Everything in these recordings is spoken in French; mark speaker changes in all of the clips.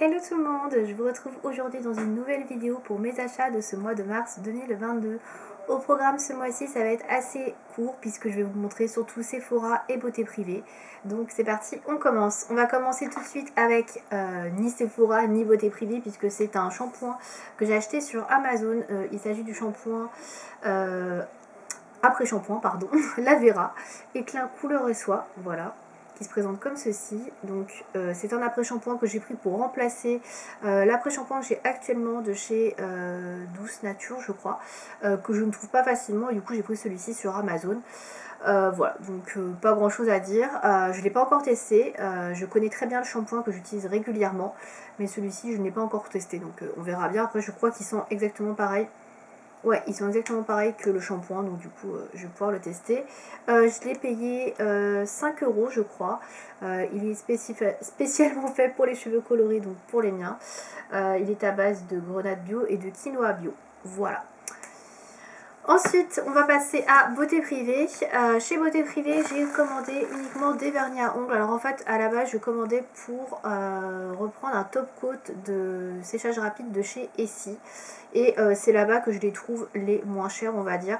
Speaker 1: Hello tout le monde, je vous retrouve aujourd'hui dans une nouvelle vidéo pour mes achats de ce mois de mars 2022. Au programme ce mois-ci, ça va être assez court puisque je vais vous montrer surtout Sephora et beauté privée. Donc c'est parti, on commence. On va commencer tout de suite avec ni Sephora ni beauté privée puisque c'est un shampoing que j'ai acheté sur Amazon. Il s'agit du shampoing après-shampoing, pardon, la Vera, éclat couleur et soie, voilà, qui se présente comme ceci. Donc c'est un après-shampoing que j'ai pris pour remplacer l'après-shampoing que j'ai actuellement de chez Douce Nature, je crois, que je ne trouve pas facilement, et du coup j'ai pris celui-ci sur Amazon. Voilà, donc pas grand chose à dire. Je ne l'ai pas encore testé. Je connais très bien le shampoing que j'utilise régulièrement, mais celui-ci je ne l'ai pas encore testé, donc on verra bien. Après je crois qu'ils sont exactement pareils. Ouais, ils sont exactement pareils que le shampoing, donc du coup je vais pouvoir le tester. Je l'ai payé 5 € je crois. Il est spécialement fait pour les cheveux colorés, donc pour les miens. Il est à base de grenade bio et de quinoa bio. Voilà. Ensuite, on va passer à beauté privée. Chez beauté privée, j'ai commandé uniquement des vernis à ongles. Alors en fait, à la base, je commandais pour reprendre un top coat de séchage rapide de chez Essie. Et c'est là-bas que je les trouve les moins chers, on va dire.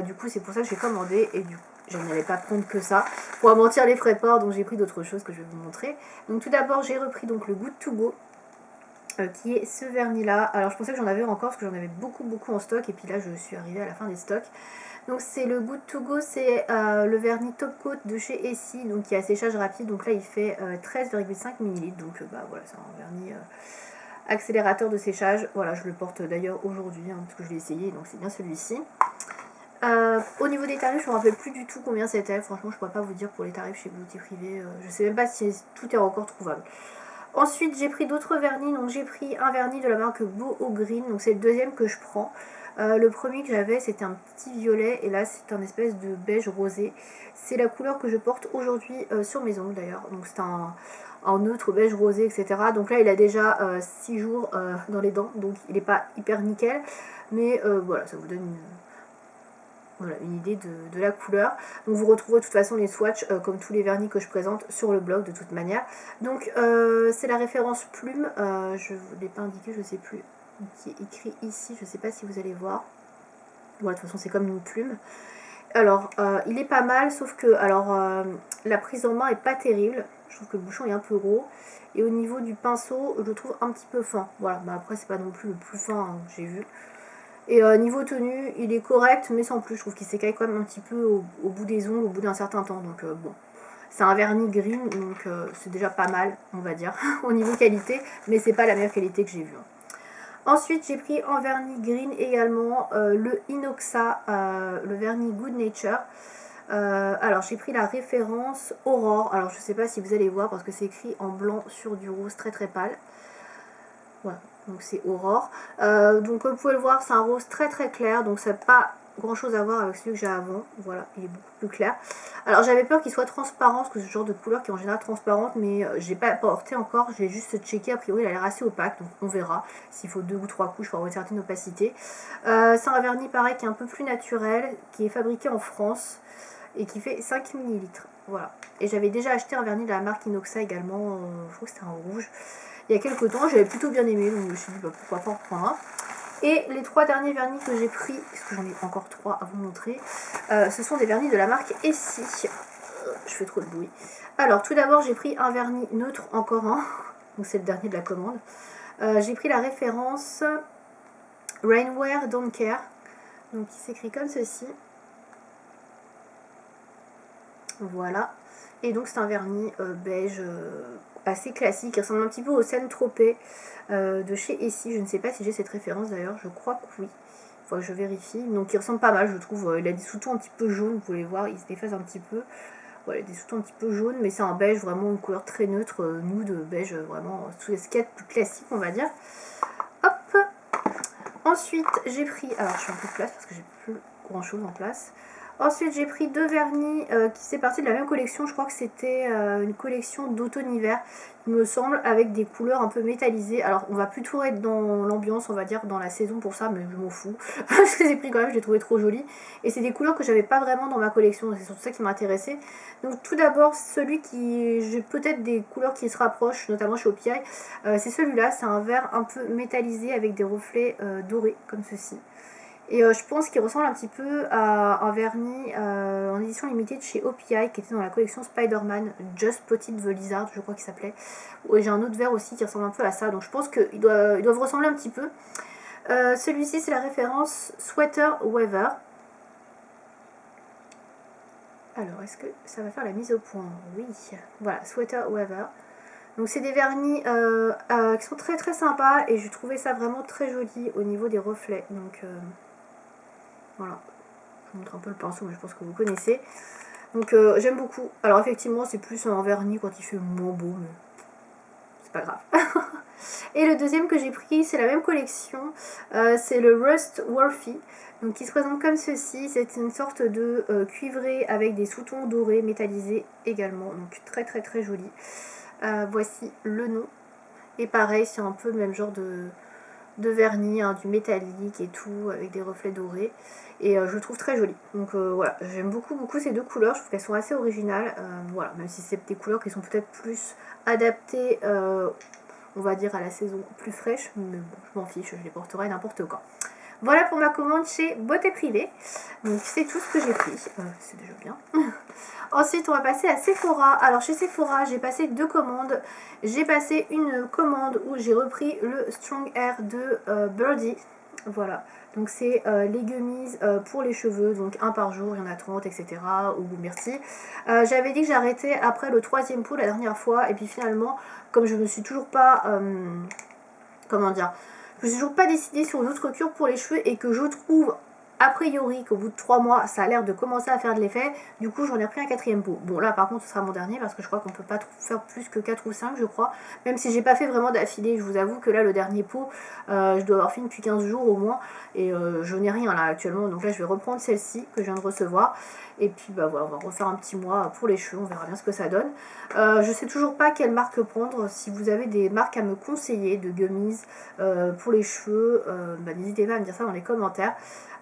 Speaker 1: Du coup, c'est pour ça que j'ai commandé. Et du coup, je n'allais pas prendre que ça. Pour amortir les frais de port, donc j'ai pris d'autres choses que je vais vous montrer. Donc tout d'abord, j'ai repris donc le Good To Go. Qui est ce vernis là. Alors je pensais que j'en avais encore parce que j'en avais beaucoup en stock et puis là je suis arrivée à la fin des stocks. Donc c'est le Good To Go, c'est le vernis Top Coat de chez Essie, donc qui a séchage rapide. Donc là il fait 13,5 ml, donc bah voilà, c'est un vernis accélérateur de séchage. Voilà, je le porte d'ailleurs aujourd'hui parce que je l'ai essayé, donc c'est bien celui-ci. Au niveau des tarifs, je ne me rappelle plus du tout combien c'était. Franchement, je ne pourrais pas vous dire pour les tarifs chez Beauty Privé. Je ne sais même pas si tout est encore trouvable. Ensuite, j'ai pris d'autres vernis. Donc, j'ai pris un vernis de la marque Beau au Green. Donc, c'est le deuxième que je prends. Le premier que j'avais, c'était un petit violet. Et là, c'est un espèce de beige rosé. C'est la couleur que je porte aujourd'hui sur mes ongles d'ailleurs. Donc, c'est un neutre beige rosé, etc. Donc là, il a déjà 6 jours dans les dents. Donc, il n'est pas hyper nickel. Mais voilà, ça vous donne une idée de la couleur. Donc vous retrouverez de toute façon les swatchs comme tous les vernis que je présente sur le blog de toute manière. Donc c'est la référence plume, je ne l'ai pas indiqué, je sais plus, qui est écrit ici, je ne sais pas si vous allez voir. Voilà, de toute façon c'est comme une plume. Alors il est pas mal, sauf que la prise en main est pas terrible. Je trouve que le bouchon est un peu gros. Et au niveau du pinceau, je le trouve un petit peu fin. Voilà, bah après c'est pas non plus le plus fin que j'ai vu. Et niveau tenue, il est correct, mais sans plus. Je trouve qu'il s'écaille quand même un petit peu au bout des ongles, au bout d'un certain temps. Donc bon, c'est un vernis green, donc c'est déjà pas mal, on va dire, au niveau qualité. Mais c'est pas la meilleure qualité que j'ai vue. Ensuite, j'ai pris en vernis green également le Inoxa, le vernis Good Nature. Alors, j'ai pris la référence Aurore. Alors, je sais pas si vous allez voir parce que c'est écrit en blanc sur du rose très très pâle. Voilà, donc c'est Aurore. Donc comme vous pouvez le voir, c'est un rose très très clair, donc ça n'a pas grand chose à voir avec celui que j'ai avant. Voilà, il est beaucoup plus clair. Alors j'avais peur qu'il soit transparent, parce que c'est ce genre de couleur qui est en général transparente, mais j'ai pas porté encore, je vais juste checker, a priori il a l'air assez opaque, donc on verra s'il faut 2 ou 3 couches pour avoir une certaine opacité. C'est un vernis pareil qui est un peu plus naturel, qui est fabriqué en France et qui fait 5 ml. Voilà. Et j'avais déjà acheté un vernis de la marque Inoxa également, je crois que c'était un rouge. Il y a quelques temps, j'avais plutôt bien aimé, donc je me suis dit bah, pourquoi pas en reprendre un. Et les 3 derniers vernis que j'ai pris, parce que j'en ai encore 3 à vous montrer, ce sont des vernis de la marque Essie. Je fais trop de bruit. Alors tout d'abord j'ai pris un vernis neutre, encore un, donc c'est le dernier de la commande. J'ai pris la référence Rainwear Don't Care, donc qui s'écrit comme ceci. Voilà. Et donc c'est un vernis beige assez classique, qui ressemble un petit peu au Saint-Tropez de chez Essie. Je ne sais pas si j'ai cette référence d'ailleurs, je crois que oui. Il faut que je vérifie. Donc il ressemble pas mal, je trouve. Il a des sous-tons un petit peu jaunes, vous pouvez les voir, il se déphase un petit peu. Voilà, des sous-tons un petit peu jaunes, mais c'est un beige, vraiment une couleur très neutre, nude, beige, vraiment sous les skates plus classiques, on va dire. Hop. Ensuite, j'ai pris, alors je suis un peu de place parce que j'ai plus grand chose en place. Ensuite j'ai pris deux vernis qui c'est parti de la même collection, je crois que c'était une collection d'automne-hiver, il me semble, avec des couleurs un peu métallisées. Alors on va plutôt être dans l'ambiance, on va dire dans la saison pour ça, mais je m'en fous. Je les ai pris quand même, je les trouvais trop jolis. Et c'est des couleurs que j'avais pas vraiment dans ma collection, c'est surtout ça qui m'intéressait. Donc tout d'abord celui qui, j'ai peut-être des couleurs qui se rapprochent, notamment chez OPI, c'est celui-là, c'est un vert un peu métallisé avec des reflets dorés comme ceci. Et je pense qu'il ressemble un petit peu à un vernis en édition limitée de chez OPI qui était dans la collection Spider-Man, Just Spotted the Lizard, je crois qu'il s'appelait. Et j'ai un autre vert aussi qui ressemble un peu à ça, donc je pense qu'ils doivent ressembler un petit peu. Celui-ci c'est la référence Sweater Weather. Alors est-ce que ça va faire la mise au point? Oui, voilà, Sweater Weather. Donc c'est des vernis qui sont très très sympas et je trouvais ça vraiment très joli au niveau des reflets. Donc voilà, je vous montre un peu le pinceau, mais je pense que vous connaissez. Donc j'aime beaucoup. Alors effectivement c'est plus un vernis quand il fait moins beau, mais c'est pas grave. Et le deuxième que j'ai pris, c'est la même collection, c'est le Rust Worthy, donc qui se présente comme ceci. C'est une sorte de cuivré avec des sous-tons dorés métallisés également, donc très très très joli. Voici le nom. Et pareil, c'est un peu le même genre de vernis, hein, du métallique et tout, avec des reflets dorés. Et je le trouve très joli. Donc voilà, j'aime beaucoup beaucoup ces deux couleurs, je trouve qu'elles sont assez originales. Voilà, même si c'est des couleurs qui sont peut-être plus adaptées, on va dire, à la saison plus fraîche. Mais bon, je m'en fiche, je les porterai n'importe quand. Voilà pour ma commande chez Beauté Privée. Donc c'est tout ce que j'ai pris, c'est déjà bien. Ensuite on va passer à Sephora. Alors chez Sephora j'ai passé deux commandes. J'ai passé une commande où j'ai repris le Strong Hair de Birdie. Voilà, donc c'est les gummies pour les cheveux, donc un par jour, il y en a 30, etc. Au goût merci. J'avais dit que j'arrêtais après le troisième pot la dernière fois, et puis finalement, comme je me suis toujours pas, comment dire, je me suis toujours pas décidée sur une autre cure pour les cheveux et que je trouve a priori qu'au bout de 3 mois ça a l'air de commencer à faire de l'effet, du coup j'en ai repris un quatrième pot. Bon là par contre ce sera mon dernier parce que je crois qu'on peut pas faire plus que 4 ou 5 je crois, même si j'ai pas fait vraiment d'affilée. Je vous avoue que là le dernier pot je dois avoir fini depuis 15 jours au moins et je n'ai rien là actuellement, donc là je vais reprendre celle-ci que je viens de recevoir. Et puis bah voilà, on va refaire un petit mois pour les cheveux, on verra bien ce que ça donne. Je sais toujours pas quelle marque prendre. Si vous avez des marques à me conseiller de gummies pour les cheveux, bah, n'hésitez pas à me dire ça dans les commentaires.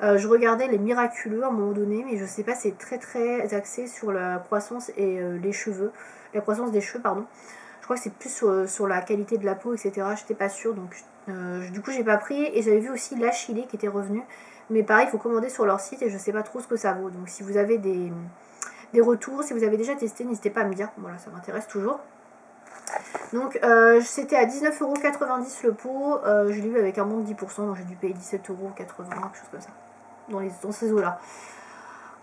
Speaker 1: Je regardais les Miraculeux à un moment donné, mais je sais pas, c'est très très axé sur la croissance et les cheveux, la croissance des cheveux pardon. Je crois que c'est plus sur la qualité de la peau, etc. J'étais pas sûre, donc du coup j'ai pas pris. Et j'avais vu aussi l'Achillée qui était revenu, mais pareil il faut commander sur leur site et je sais pas trop ce que ça vaut. Donc si vous avez des retours, si vous avez déjà testé, n'hésitez pas à me dire, voilà, ça m'intéresse toujours. Donc c'était à 19,90€ le pot, je l'ai eu avec un bon de 10%, donc j'ai dû payer 17,80€, quelque chose comme ça, dans ces eaux là.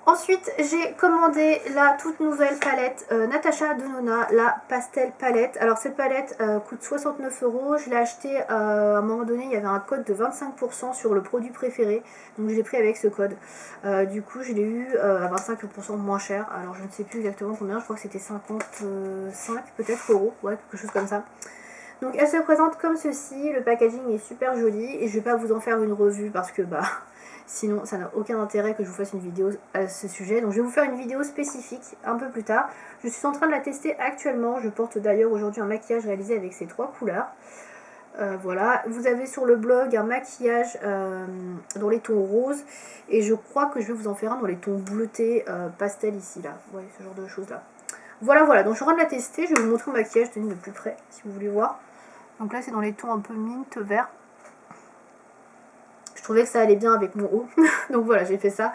Speaker 1: Ensuite j'ai commandé la toute nouvelle palette Natasha Denona, la pastel palette. Alors cette palette coûte 69€, je l'ai achetée à un moment donné, il y avait un code de 25% sur le produit préféré, donc je l'ai pris avec ce code. Du coup je l'ai eu à 25% moins cher, alors je ne sais plus exactement combien, je crois que c'était 55 peut-être euros, ouais, quelque chose comme ça. Donc elle se présente comme ceci, le packaging est super joli et je vais pas vous en faire une revue parce que bah sinon ça n'a aucun intérêt que je vous fasse une vidéo à ce sujet. Donc je vais vous faire une vidéo spécifique un peu plus tard. Je suis en train de la tester actuellement, je porte d'ailleurs aujourd'hui un maquillage réalisé avec ces trois couleurs. Voilà, vous avez sur le blog un maquillage dans les tons roses et je crois que je vais vous en faire un dans les tons bleutés pastel ici là, ouais, ce genre de choses là. Voilà, donc je suis en train de la tester, je vais vous montrer mon maquillage, tenez de plus près si vous voulez voir. Donc là c'est dans les tons un peu mint vert. Je trouvais que ça allait bien avec mon haut, donc voilà, j'ai fait ça.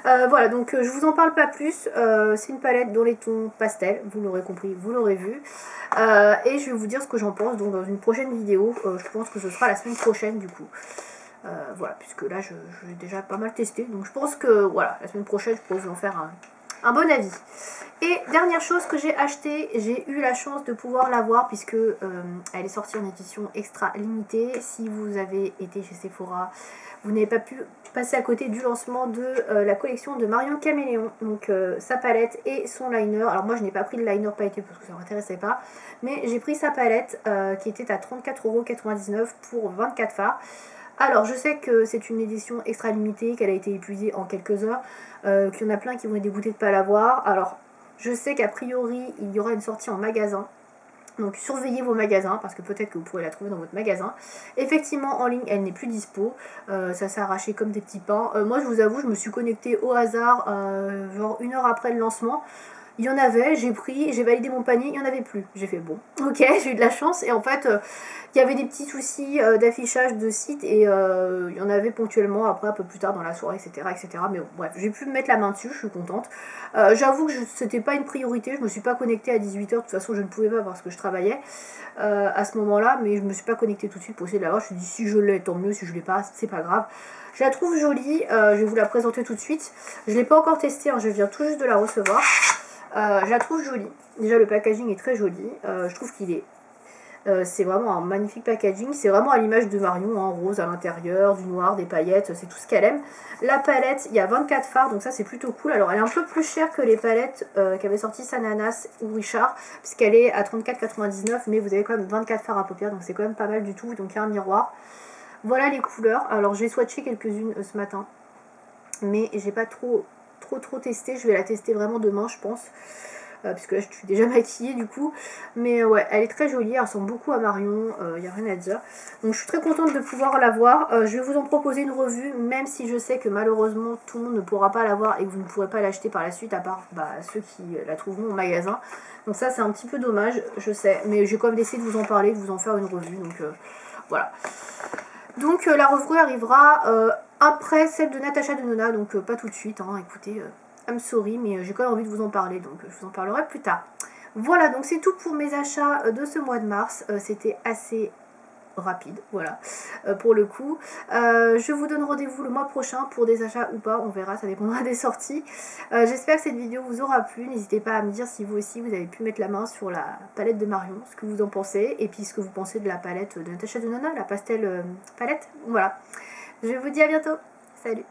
Speaker 1: Voilà, donc je vous en parle pas plus, c'est une palette dans les tons pastel, vous l'aurez compris, vous l'aurez vu. Et je vais vous dire ce que j'en pense donc dans une prochaine vidéo, je pense que ce sera la semaine prochaine du coup. Voilà, puisque là je l'ai déjà pas mal testé, donc je pense que voilà, la semaine prochaine je pourrai vous en faire un bon avis. Et dernière chose que j'ai acheté, j'ai eu la chance de pouvoir l'avoir puisque elle est sortie en édition extra limitée. Si vous avez été chez Sephora, vous n'avez pas pu passer à côté du lancement de la collection de Marion Caméléon. Donc sa palette et son liner. Alors moi je n'ai pas pris le liner pailleté parce que ça ne m'intéressait pas. Mais j'ai pris sa palette qui était à 34,99€ pour 24 fards. Alors, je sais que c'est une édition extra limitée, qu'elle a été épuisée en quelques heures, qu'il y en a plein qui vont être dégoûtés de ne pas l'avoir. Alors, je sais qu'a priori, il y aura une sortie en magasin. Donc surveillez vos magasins parce que peut-être que vous pourrez la trouver dans votre magasin. Effectivement en ligne elle n'est plus dispo, ça s'est arraché comme des petits pains. Moi je vous avoue je me suis connectée au hasard genre 1 heure après le lancement. Il y en avait, j'ai pris, j'ai validé mon panier, il n'y en avait plus. J'ai fait bon, ok, j'ai eu de la chance. Et en fait, il y avait des petits soucis d'affichage de site et il y en avait ponctuellement après, un peu plus tard dans la soirée, etc. etc. Mais bon, bref, j'ai pu me mettre la main dessus, je suis contente. J'avoue que c'était pas une priorité, je me suis pas connectée à 18h, de toute façon je ne pouvais pas parce que je travaillais à ce moment-là, mais je me suis pas connectée tout de suite pour essayer de l'avoir. Je me suis dit si je l'ai, tant mieux, si je l'ai pas, c'est pas grave. Je la trouve jolie, je vais vous la présenter tout de suite. Je l'ai pas encore testée, hein, je viens tout juste de la recevoir. Je la trouve jolie. Déjà le packaging est très joli. Je trouve qu'il est... c'est vraiment un magnifique packaging. C'est vraiment à l'image de Marion, hein, rose à l'intérieur, du noir, des paillettes, c'est tout ce qu'elle aime. La palette, il y a 24 fards, donc ça c'est plutôt cool. Alors elle est un peu plus chère que les palettes qu'avait sorti Sananas ou Richard, puisqu'elle est à 34,99, mais vous avez quand même 24 fards à paupières, donc c'est quand même pas mal du tout. Donc il y a un miroir. Voilà les couleurs. Alors j'ai swatché quelques-unes ce matin, mais j'ai pas trop testé. Je vais la tester vraiment demain je pense, puisque là je suis déjà maquillée du coup, mais ouais elle est très jolie, elle ressemble beaucoup à Marion, il n'y a rien à dire, donc je suis très contente de pouvoir la voir. Je vais vous en proposer une revue, même si je sais que malheureusement tout le monde ne pourra pas la voir et que vous ne pourrez pas l'acheter par la suite, à part ceux qui la trouveront au magasin, donc ça c'est un petit peu dommage, je sais, mais j'ai quand même essayé de vous en parler, de vous en faire une revue, donc voilà. Donc la revue arrivera après celle de Natacha Denona, donc pas tout de suite, hein, écoutez, I'm sorry, mais j'ai quand même envie de vous en parler, donc je vous en parlerai plus tard. Voilà, donc c'est tout pour mes achats de ce mois de mars, c'était assez rapide, voilà, pour le coup. Je vous donne rendez-vous le mois prochain pour des achats ou pas, on verra, ça dépendra des sorties. J'espère que cette vidéo vous aura plu, n'hésitez pas à me dire si vous aussi vous avez pu mettre la main sur la palette de Marion, ce que vous en pensez, et puis ce que vous pensez de la palette de Natacha Denona, la pastel palette, voilà. Je vous dis à bientôt, salut.